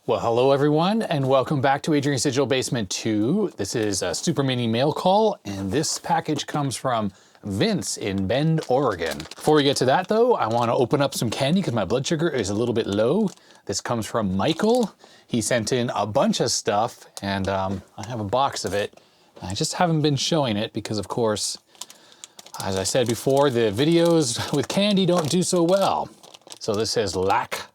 Well, hello everyone, and welcome back to Adrian's Digital Basement 2. This is a super mini mail call, and this package comes from Vince in Bend, Oregon. Before we get to that though, I want to open up some candy because my blood sugar is a little bit low. This comes from Michael. He sent in a bunch of stuff, and I have a box of it. I just haven't been showing it because, of course, as I said before, the videos with candy don't do so well. So this says Lack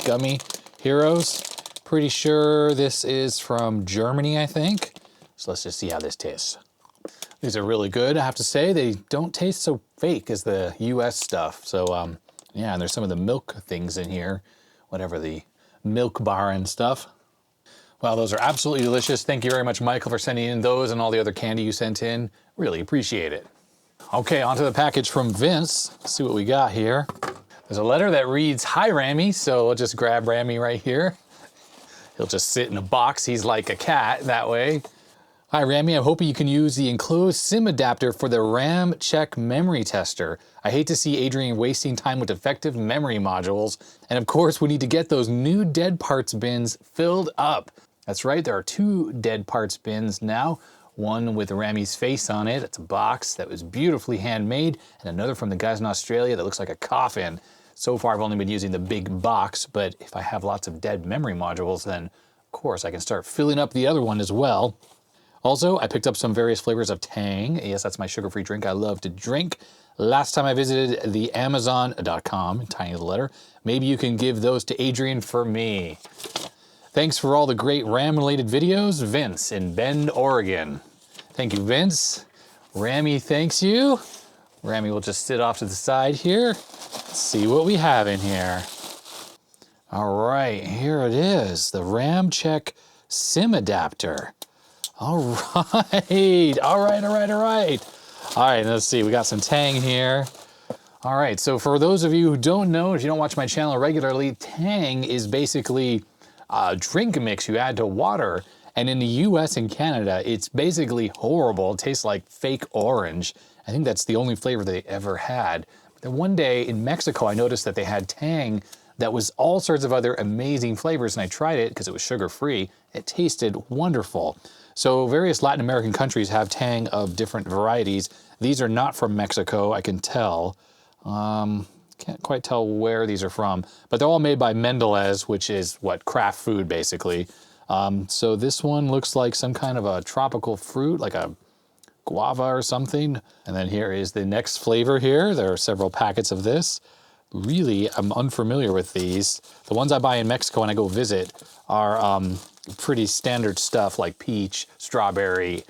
Gummy Heroes. Pretty sure this is from Germany, I think. So let's just see how this tastes. These are really good, I have to say. They don't taste so fake as the US stuff. So yeah, and there's some of the milk things in here, whatever, the milk bar and stuff. Well, those are absolutely delicious. Thank you very much, Michael, for sending in those and all the other candy you sent in. Really appreciate it. Okay, onto the package from Vince. Let's see what we got here. There's a letter that reads, "Hi, Rammy." So I'll just grab Rammy right here. He'll just sit in a box. He's like a cat that way. "Hi, Rammy. I'm hoping you can use the enclosed SIM adapter for the RAMCheck memory tester. I hate to see Adrian wasting time with defective memory modules. And of course, we need to get those new dead parts bins filled up." That's right, there are 2 dead parts bins now. One with Rammy's face on it. It's a box that was beautifully handmade, and another from the guys in Australia that looks like a coffin. So far, I've only been using the big box, but if I have lots of dead memory modules, then of course I can start filling up the other one as well. Also, I picked up some various flavors of Tang. Yes, that's my sugar-free drink I love to drink. Last time I visited the Amazon.com, tiny little letter. Maybe you can give those to Adrian for me. Thanks for all the great RAM-related videos, Vince in Bend, Oregon. Thank you, Vince. Rammy thanks you. Rammy will just sit off to the side here. Let's see what we have in here. All right, here it is, the RAMCheck SIM adapter. All right, all right, let's see, we got some Tang here. All right, so for those of you who don't know, if you don't watch my channel regularly, Tang is basically a drink mix you add to water, and in the US and Canada, it's basically horrible. It tastes like fake orange. I think that's the only flavor they ever had. Then one day in Mexico, I noticed that they had Tang that was all sorts of other amazing flavors, and I tried it because it was sugar-free. It tasted wonderful. So various Latin American countries have Tang of different varieties. These are not from Mexico, I can tell. Can't quite tell where these are from, but they're all made by Mendelez, which is what, craft food basically. So this one looks like some kind of a tropical fruit, like a guava or something. And then here is the next flavor here. There are several packets of this. Really, I'm unfamiliar with these. The ones I buy in Mexico when I go visit are pretty standard stuff like peach, strawberry,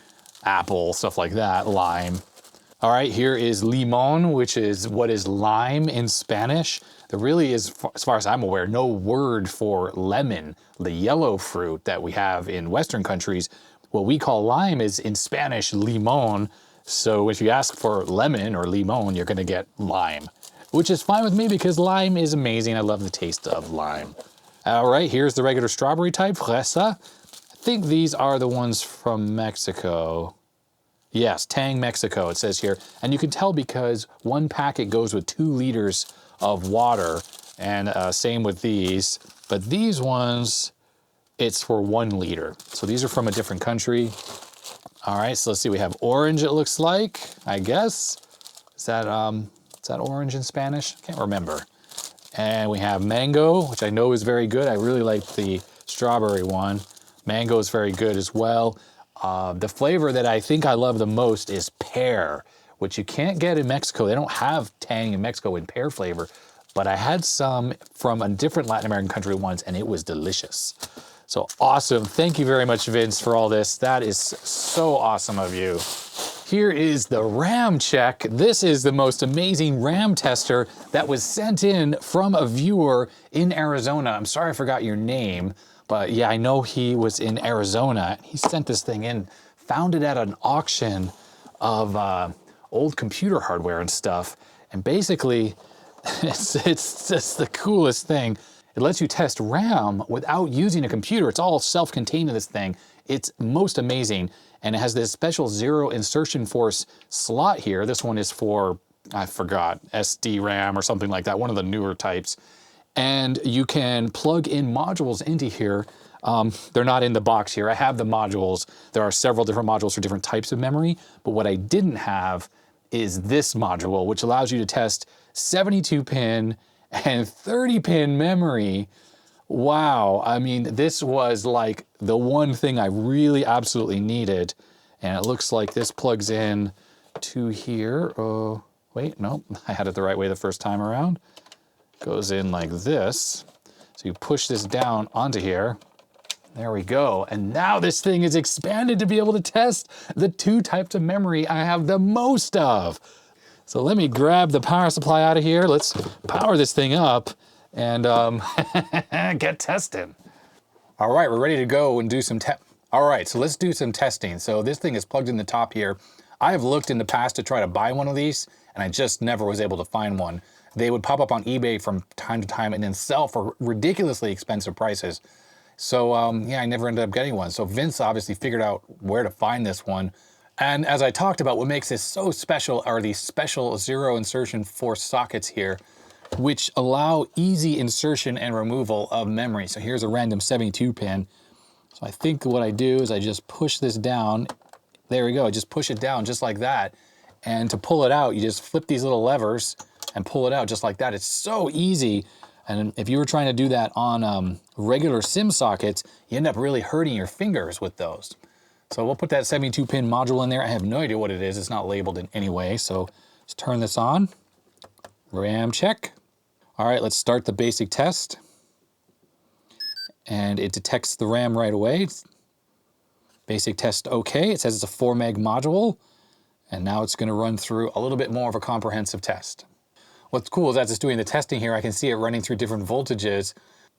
apple, stuff like that, lime. All right, here is limon, which is what is lime in Spanish. There really is, as far as I'm aware, no word for lemon, the yellow fruit that we have in Western countries. What we call lime is in Spanish limon. So if you ask for lemon or limon, you're gonna get lime, which is fine with me because lime is amazing. I love the taste of lime. All right, here's the regular strawberry type, fresa. I think these are the ones from Mexico. Yes, Tang, Mexico, it says here. And you can tell because one packet goes with 2 liters of water, and same with these. But these ones, it's for 1 liter. So these are from a different country. All right, so let's see, we have orange, it looks like, I guess. Is that orange in Spanish? Can't remember. And we have mango, which I know is very good. I really like the strawberry one. Mango is very good as well. The flavor that I think I love the most is pear, which you can't get in Mexico. They don't have Tang in Mexico in pear flavor, but I had some from a different Latin American country once, and it was delicious. So awesome. Thank you very much, Vince, for all this. That is so awesome of you. Here is the RAMCheck. This is the most amazing RAM tester that was sent in from a viewer in Arizona. I'm sorry I forgot your name. But yeah, I know he was in Arizona. He sent this thing in, found it at an auction of old computer hardware and stuff. And basically, it's just the coolest thing. It lets you test RAM without using a computer. It's all self-contained in this thing. It's most amazing. And it has this special 0 insertion force slot here. This one is for, I forgot, SD RAM or something like that, one of the newer types. And you can plug in modules into here. They're not in the box here. I have the modules. There are several different modules for different types of memory, but what I didn't have is this module, which allows you to test 72 pin and 30 pin memory. Wow, I mean, this was like the one thing I really absolutely needed. And it looks like this plugs in to here. Oh, wait, no, I had it the right way the first time around. Goes in like this. So you push this down onto here. There we go. And now this thing is expanded to be able to test the two types of memory I have the most of. So let me grab the power supply out of here. Let's power this thing up and get testing. All right, we're ready to go and do some All right, so let's do some testing. So this thing is plugged in the top here. I have looked in the past to try to buy one of these, and I just never was able to find one. They would pop up on eBay from time to time and then sell for ridiculously expensive prices. So yeah, I never ended up getting one. So Vince obviously figured out where to find this one. And as I talked about, what makes this so special are these special zero insertion force sockets here, which allow easy insertion and removal of memory. So here's a random 72 pin. So I think what I do is I just push this down. There we go, I just push it down just like that. And to pull it out, you just flip these little levers and pull it out just like that. It's so easy. And if you were trying to do that on regular SIM sockets, you end up really hurting your fingers with those. So we'll put that 72 pin module in there. I have no idea what it is. It's not labeled in any way. So let's turn this on. RAMCheck. All right, let's start the basic test. And it detects the RAM right away. Basic test okay. It says it's a 4 meg module. And now it's gonna run through a little bit more of a comprehensive test. What's cool is as it's doing the testing here, I can see it running through different voltages.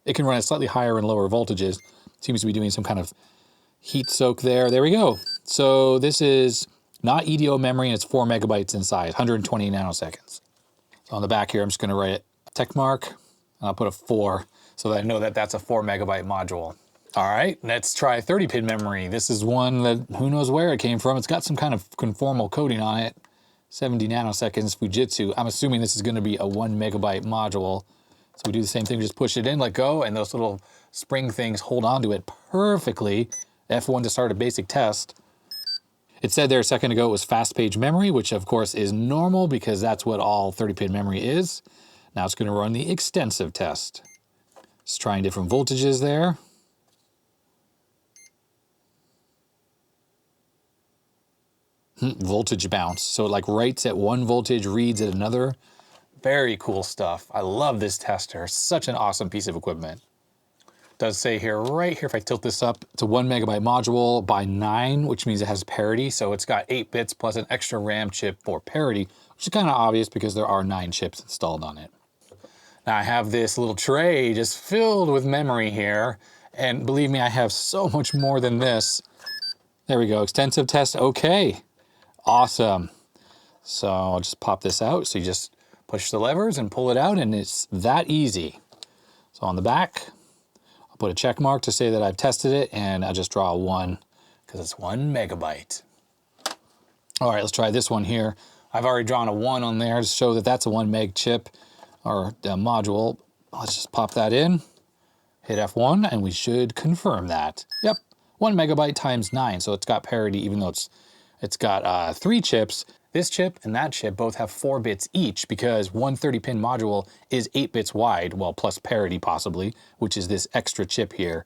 It can run at slightly higher and lower voltages. It seems to be doing some kind of heat soak there. There we go. So this is not EDO memory and it's 4 megabytes in size, 120 nanoseconds. So on the back here, I'm just gonna write a check mark and I'll put a 4 so that I know that that's a 4 megabyte module. All right, let's try 30 pin memory. This is one that who knows where it came from. It's got some kind of conformal coating on it. 70 nanoseconds Fujitsu. I'm assuming this is gonna be a 1 megabyte module. So we do the same thing, just push it in, let go, and those little spring things hold onto it perfectly. F1 to start a basic test. It said there a second ago it was fast page memory, which of course is normal because that's what all 30 pin memory is. Now it's gonna run the extensive test. It's trying different voltages there. Voltage bounce. So it like writes at one voltage, reads at another. Very cool stuff. I love this tester. Such an awesome piece of equipment. It does say here, right here, if I tilt this up, it's a 1 megabyte module by 9, which means it has parity. So it's got 8 bits plus an extra RAM chip for parity, which is kind of obvious because there are 9 chips installed on it. Now I have this little tray just filled with memory here. And believe me, I have so much more than this. There we go, extensive test, okay. Awesome. So I'll just pop this out. So you just push the levers and pull it out and it's that easy. So on the back, I'll put a check mark to say that I've tested it and I'll just draw a 1 because it's 1 megabyte. All right, let's try this one here. I've already drawn a 1 on there to show that that's a 1 meg chip or module. Let's just pop that in, hit F1 and we should confirm that. Yep, 1 megabyte times 9. So it's got parity even though it's got 3 chips. This chip and that chip both have 4 bits each because one 30 pin module is 8 bits wide, well, plus parity possibly, which is this extra chip here,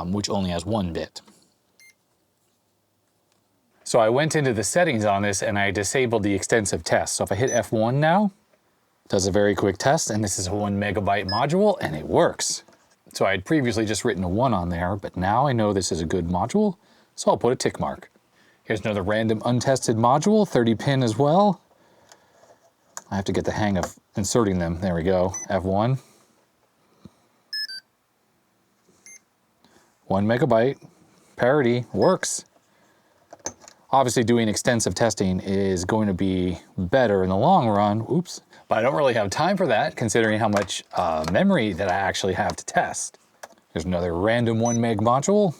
which only has 1 bit. So I went into the settings on this and I disabled the extensive test. So if I hit F1 now, it does a very quick test and this is a 1 megabyte module and it works. So I had previously just written a 1 on there, but now I know this is a good module, so I'll put a tick mark. Here's another random untested module, 30 pin as well. I have to get the hang of inserting them. There we go, F1. 1 megabyte, parity, works. Obviously doing extensive testing is going to be better in the long run, oops. But I don't really have time for that considering how much memory that I actually have to test. Here's another random 1 meg module.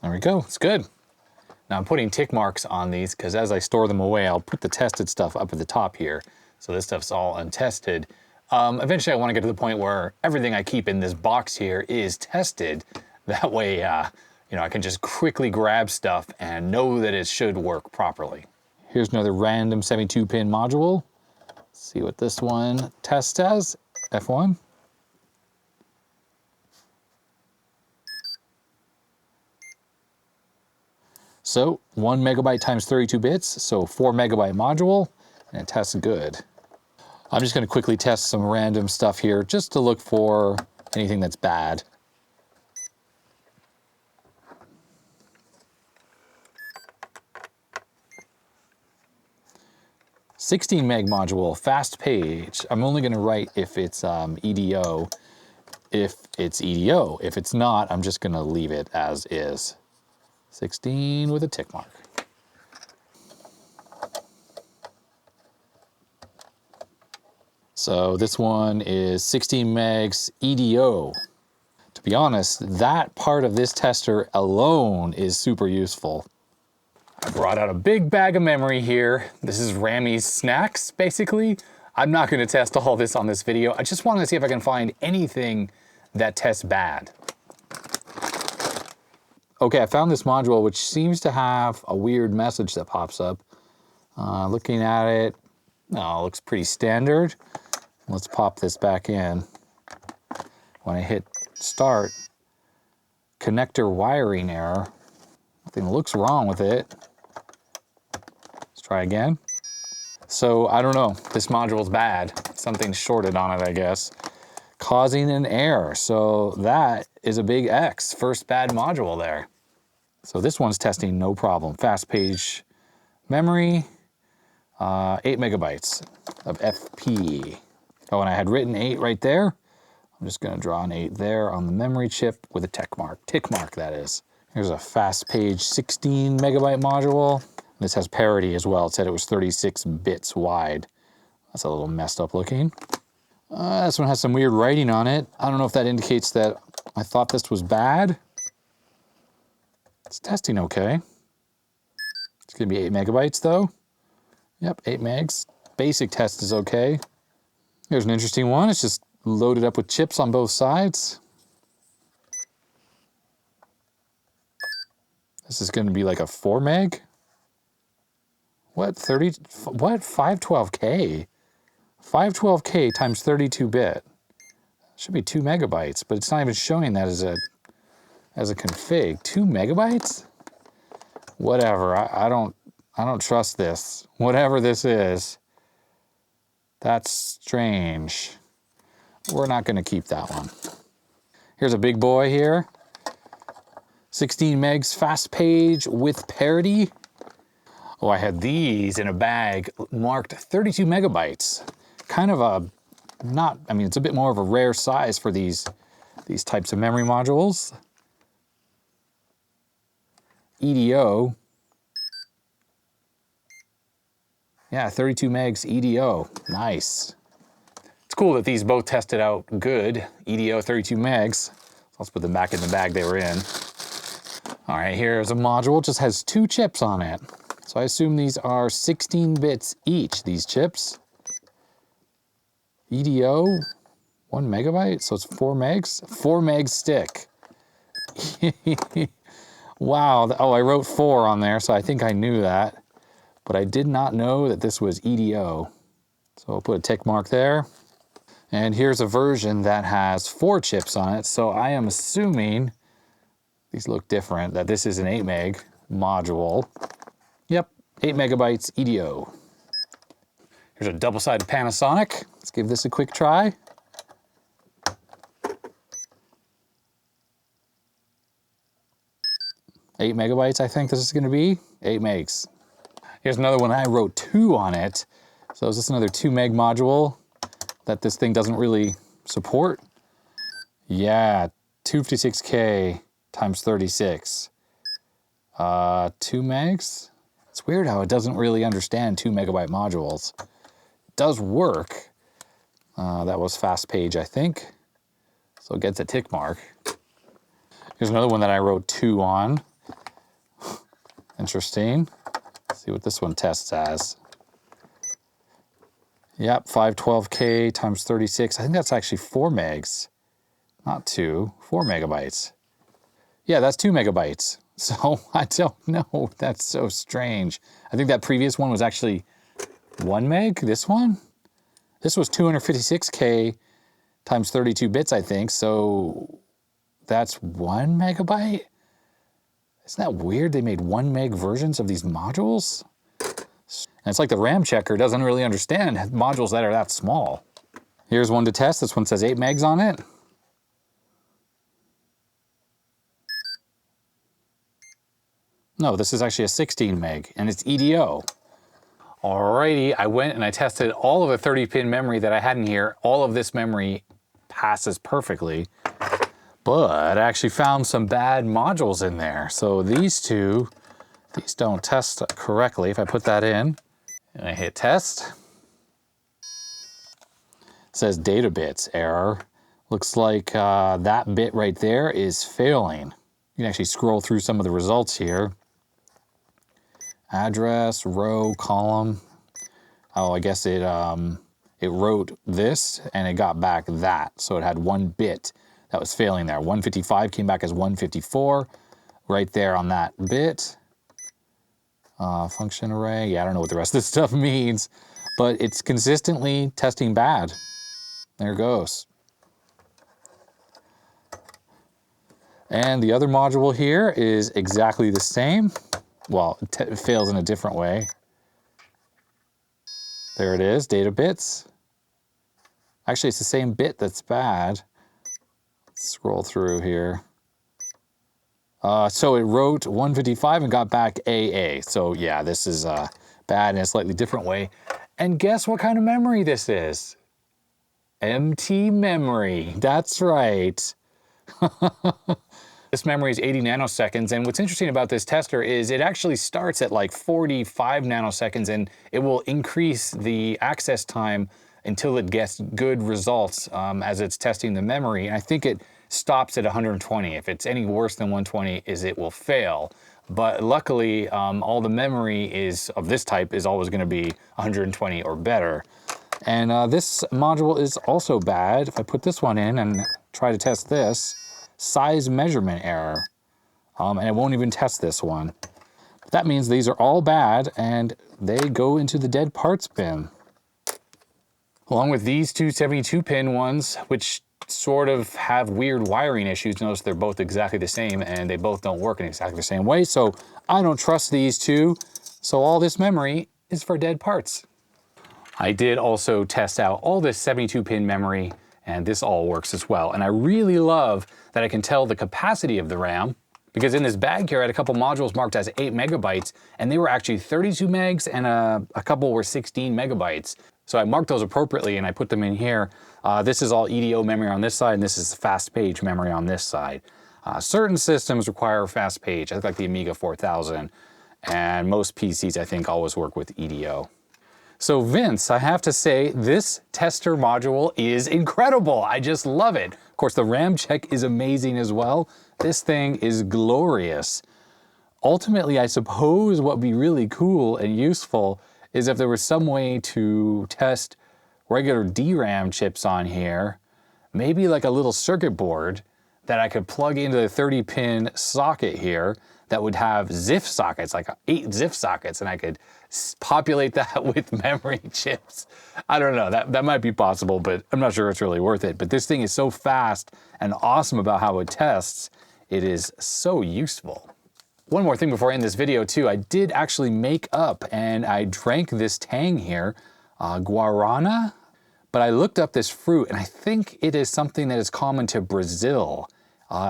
There we go, it's good. Now I'm putting tick marks on these because as I store them away, I'll put the tested stuff up at the top here. So this stuff's all untested. Eventually I want to get to the point where everything I keep in this box here is tested. That way, you know, I can just quickly grab stuff and know that it should work properly. Here's another random 72-pin module. Let's see what this one tests as. F1. So 1 megabyte times 32 bits, so 4 megabyte module, and it tests good. I'm just gonna quickly test some random stuff here just to look for anything that's bad. "16 meg module, fast page." I'm only gonna write if it's EDO. If it's EDO. If it's not, I'm just gonna leave it as is. 16 with a tick mark. So this one is 16 megs EDO. To be honest, that part of this tester alone is super useful. I brought out a big bag of memory here. This is Rammy's snacks, basically. I'm not gonna test all this on this video. I just wanted to see if I can find anything that tests bad. Okay, I found this module which seems to have a weird message that pops up. Looking at it, oh, it looks pretty standard. Let's pop this back in. When I hit start, connector wiring error. Nothing looks wrong with it. Let's try again. So I don't know, this module's bad. Something's shorted on it, I guess, causing an error. So that is a big X, first bad module there. So this one's testing no problem. Fast page memory, 8 megabytes of FP. Oh, and I had written 8 right there. I'm just gonna draw an 8 there on the memory chip with a tick mark that is. Here's a fast page 16 megabyte module. This has parity as well. It said it was 36 bits wide. That's a little messed up looking. This one has some weird writing on it. I don't know if that indicates that I thought this was bad. It's testing okay. It's gonna be 8 megabytes though. Yep, 8 megs. Basic test is okay. Here's an interesting one. It's just loaded up with chips on both sides. This is gonna be like a 4 meg. What, 512K? 512K times 32 bit. Should be 2 megabytes, but it's not even showing that as a config. 2 megabytes? Whatever, I don't trust this. Whatever this is, that's strange. We're not gonna keep that one. Here's a big boy here. 16 megs fast page with parity. Oh, I had these in a bag marked 32 megabytes. Kind of a, not, I mean, it's a bit more of a rare size for these types of memory modules. EDO. Yeah, 32 megs EDO, nice. It's cool that these both tested out good. EDO 32 megs. So let's put them back in the bag they were in. All right, here's a module, it just has 2 chips on it. So I assume these are 16 bits each, these chips. EDO, 1 megabyte, so it's 4 megs. 4 meg stick. Wow, oh, I wrote 4 on there, so I think I knew that. But I did not know that this was EDO. So I'll put a tick mark there. And here's a version that has 4 chips on it, so I am assuming, these look different, that this is an 8 meg module. Yep, 8 megabytes EDO. Here's a double-sided Panasonic. Let's give this a quick try. Eight megabytes, I think this is gonna be. 8 megs. Here's another one, I wrote 2 on it. So is this another 2 meg module that this thing doesn't really support? Yeah, 256K times 36. 2 megs? It's weird how it doesn't really understand 2 megabyte modules. It does work. That was fast page, I think. So it gets a tick mark. Here's another one that I wrote 2 on. Interesting. Let's see what this one tests as. Yep, 512K times 36. I think that's actually 4 megs. Not 2, 4 megabytes. Yeah, that's 2 megabytes. So I don't know. That's so strange. I think that previous one was actually 1 meg. This one? This was 256K times 32 bits, I think. So that's 1 megabyte? Isn't that weird? They made 1 meg versions of these modules? And it's like the RAM checker doesn't really understand modules that are that small. Here's one to test. This one says 8 megs on it. No, this is actually a 16 meg, and it's EDO. Alrighty, I went and I tested all of the 30-pin memory that I had in here. All of this memory passes perfectly, but I actually found some bad modules in there. So these two, these don't test correctly. If I put that in, and I hit test, it says data bits error. Looks like that bit right there is failing. You can actually scroll through some of the results here. Address, row, column. Oh, I guess it wrote this and it got back that. So it had 1 bit that was failing there. 155 came back as 154 right there on that bit. Function array. Yeah, I don't know what the rest of this stuff means, but it's consistently testing bad. There it goes. And the other module here is exactly the same. Well, it fails in a different way. There it is, data bits. Actually, it's the same bit that's bad. Let's scroll through here. So it wrote 155 and got back AA. So yeah, this is bad in a slightly different way. And guess what kind of memory this is? MT memory, that's right. This memory is 80 nanoseconds, and what's interesting about this tester is it actually starts at like 45 nanoseconds, and it will increase the access time until it gets good results as it's testing the memory. And I think it stops at 120. If it's any worse than 120, it will fail. But luckily, all the memory of this type is always going to be 120 or better. And this module is also bad. If I put this one in and try to test this, size measurement error, and it won't even test this one. But that means these are all bad and they go into the dead parts bin. Along with these two 72-pin ones, which sort of have weird wiring issues. Notice they're both exactly the same and they both don't work in exactly the same way. So I don't trust these two. So all this memory is for dead parts. I did also test out all this 72-pin memory, and this all works as well. And I really love that I can tell the capacity of the RAM, because in this bag here I had a couple modules marked as 8 megabytes, and they were actually 32 megs, and a couple were 16 megabytes. So I marked those appropriately and I put them in here. This is all EDO memory on this side, and this is fast page memory on this side. Certain systems require fast page, I think like the Amiga 4000, and most PCs I think always work with EDO. So Vince, I have to say, this tester module is incredible. I just love it. Of course, the RAMCheck is amazing as well. This thing is glorious. Ultimately, I suppose what would be really cool and useful is if there was some way to test regular DRAM chips on here, maybe like a little circuit board that I could plug into the 30-pin socket here that would have ZIF sockets, like 8 ZIF sockets, and I could populate that with memory chips. I don't know, that might be possible, but I'm not sure it's really worth it. But this thing is so fast and awesome about how it tests. It is so useful. One more thing before I end this video too, I did actually make up and I drank this Tang here, guarana, but I looked up this fruit and I think it is something that is common to Brazil.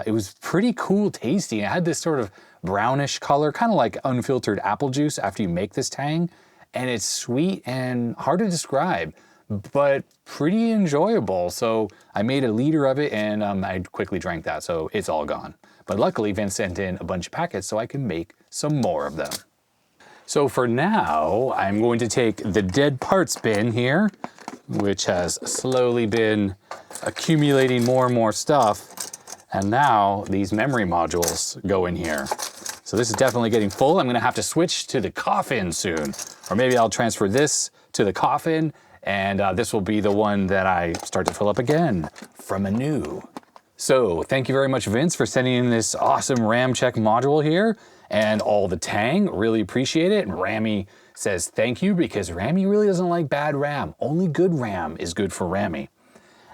It was pretty cool tasting. It had this sort of brownish color, kind of like unfiltered apple juice after you make this Tang, and it's sweet and hard to describe, but pretty enjoyable. So I made a liter of it and I quickly drank that, so it's all gone. But luckily Vince sent in a bunch of packets so I can make some more of them. So for now, I'm going to take the dead parts bin here, which has slowly been accumulating more and more stuff. And now these memory modules go in here. So this is definitely getting full. I'm gonna have to switch to the coffin soon. Or maybe I'll transfer this to the coffin And this will be the one that I start to fill up again from anew. So thank you very much, Vince, for sending in this awesome RAMCheck module here and all the tang. Really appreciate it. And Rammy says thank you because Rammy really doesn't like bad RAM. Only good RAM is good for Rammy.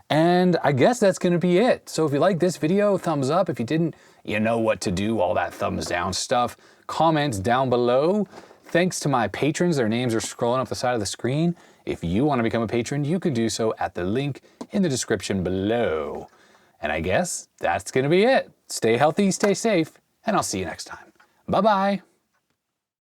And I guess that's gonna be it. So if you like this video, thumbs up. If you didn't, you know what to do, all that thumbs down stuff. Comments down below. Thanks to my patrons, their names are scrolling up the side of the screen. If you wanna become a patron, you can do so at the link in the description below. And I guess that's gonna be it. Stay healthy, stay safe, and I'll see you next time. Bye-bye.